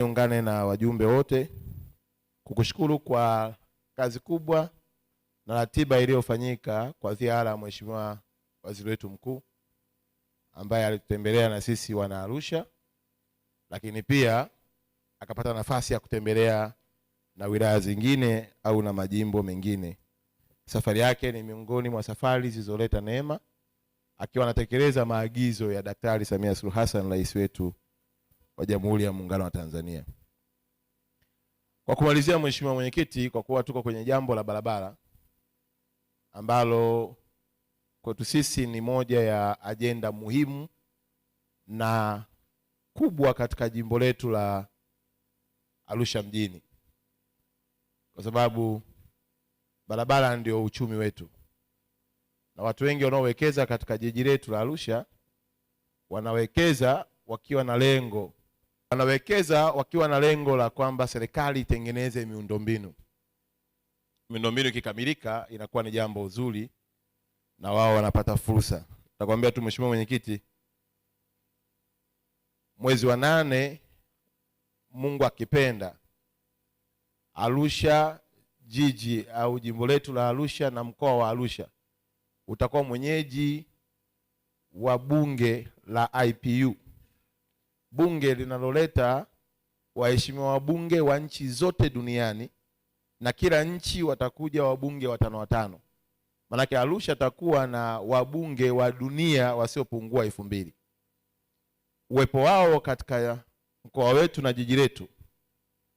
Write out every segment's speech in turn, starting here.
Niungane na wajumbe wote kukushukuru kwa kazi kubwa na ratiba iliyofanyika kwa ziara ya Mheshimiwa Waziri wetu Mkuu ambaye alitutembelea na sisi wana Arusha, lakini pia akapata nafasi ya kutembelea na wilaya zingine au na majimbo mengine. Safari yake ni miongoni mwa safari zilizoleta neema, akiwa anatekeleza maagizo ya Daktari Samia Suluhu Hassan, rais wetu wa Jamhuri ya Muungano wa Tanzania. Kwa kumalizia, Mheshimiwa Mwenyekiti, kwa kuwa tuko kwenye jambo la barabara ambalo kwetu sisi ni moja ya ajenda muhimu na kubwa katika jimbo letu la Arusha mjini, kwa sababu barabara ndio uchumi wetu, na watu wengi wanaowekeza katika jiji letu la Arusha wanawekeza wakiwa na lengo la kwamba serikali itengeneze miundombinu. Miundombinu ikikamilika inakuwa ni jambo zuri na wao wanapata fursa. Nakwambia tu Mheshimiwa Mwenyekiti, mwezi wa 8 Mungu akipenda, Arusha jiji au jimbo letu la Arusha na mkoa wa Arusha utakuwa mwenyeji wa bunge la IPU, bunge linaloleta waheshimiwa wabunge wa nchi zote duniani, na kila nchi watakuja wabunge 5 Manake Arusha takuwa na wabunge wa dunia wasiopungua 2000. Uwepo wao katika mkoa wetu na jiji letu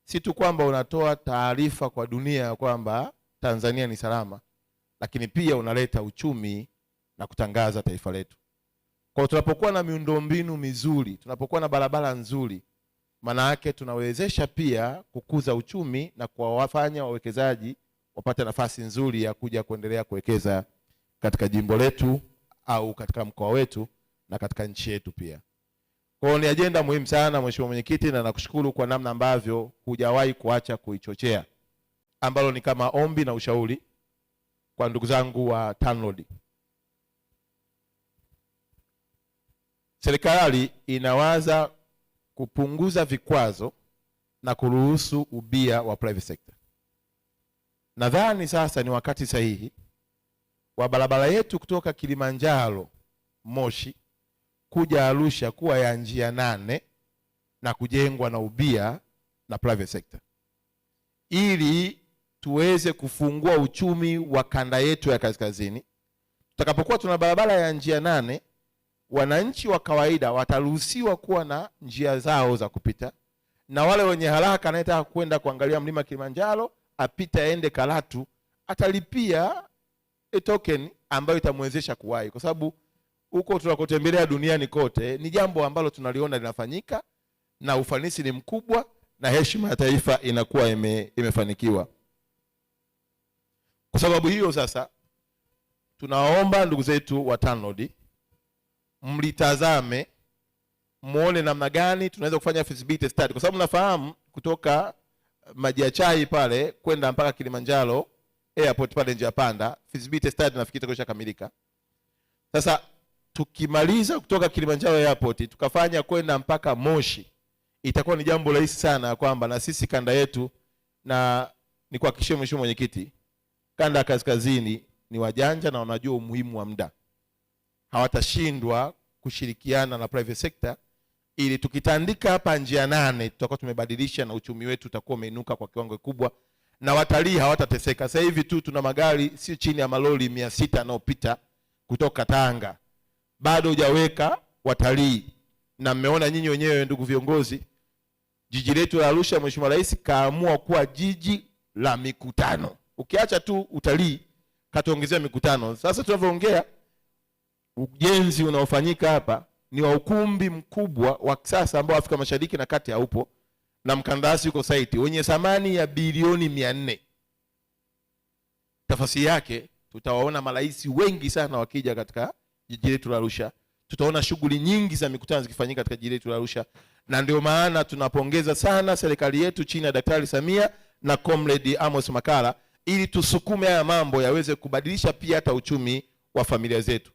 si tu kwamba unatoa taarifa kwa dunia kwamba Tanzania ni salama, lakini pia unaleta uchumi na kutangaza taifa letu. Kwa tunapokuwa na miundombinu mizuri, tunapokuwa na barabara nzuri, maana yake tunawezesha pia kukuza uchumi na kuwafanya wawekezaji wapate nafasi nzuri ya kuja kuendelea kuwekeza katika jimbo letu au katika mkoa wetu na katika nchi yetu pia. Kwa hiyo ni ajenda muhimu sana Mheshimiwa Mwenyekiti, na nakushukuru kwa namna ambavyo hujawahi kuacha kuichochea, ambalo ni kama ombi na ushauri kwa ndugu zangu wa TANROADS. Serikali inawaza kupunguza vikwazo na kuruhusu ubia wa private sector. Nadhani sasa ni wakati sahihi wa barabara yetu kutoka Kilimanjaro Moshi kuja Arusha kuwa ya njia 8 na kujengwa na ubia na private sector, ili tuweze kufungua uchumi wa kanda yetu ya kaskazini. Tutakapokuwa tuna barabara ya njia 8, wananchi wa kawaida wataruhusiwa kuwa na njia zao za kupita, na wale wenye haraka anayetaka kwenda kuangalia mlima Kilimanjaro apita aende Karatu atalipia token ambayo itamwezesha kuwahi, kwa sababu huko tunakotembelea duniani kote ni jambo ambalo tunaliona linafanyika na ufanisi ni mkubwa na heshima ya taifa inakuwa imefanikiwa. Kwa sababu hiyo sasa tunaomba ndugu zetu wa TANROADS mlitazame, muone namna gani tunaweza kufanya feasibility study, kwa sababu nafahamu kutoka Maji ya Chai pale kwenda mpaka Kilimanjaro airport pale njia panda, feasibility study nafikiri itakuwa kamilika. Sasa tukimaliza kutoka Kilimanjaro airport tukafanya kwenda mpaka Moshi, itakuwa ni jambo rahisi sana kwamba na sisi kanda yetu, na ni kuhakikishia Mheshimiwa Mwenyekiti, kanda ya kaskazini ni wajanja na wanajua umuhimu wa muda, hawatashindwa kushirikiana na private sector, ili tukitandika hapa njia 8 tutakuwa tumebadilisha na uchumi wetu utakuwa umeinuka kwa kiwango kikubwa na watalii hawatateseka. Sasa hivi tu tuna magari si chini ya malori 600 yanayopita kutoka Tanga, bado hujaweka watalii. Na mmeona nyinyi wenyewe ndugu viongozi, jiji letu la Arusha Mheshimiwa Rais kaamua kuwa jiji la mikutano. Ukiacha tu utalii, katuongezea mikutano. Sasa tunavyoongea, ujenzi unaofanyika hapa ni wa ukumbi mkubwa wa kisasa ambao Afrika Mashariki na Kati haupo, na mkandarasi yuko site wenye thamani ya bilioni 400. Tafasiri yake tutawaona marais wengi sana wakija katika jiji letu la Arusha. Tutaona shughuli nyingi za mikutano zikifanyika katika jiji letu la Arusha, na ndio maana tunapongeza sana serikali yetu chini ya Daktari Samia na Comrade Amos Makalla, ili tusukume haya mambo yaweze kubadilisha pia hata uchumi wa familia zetu.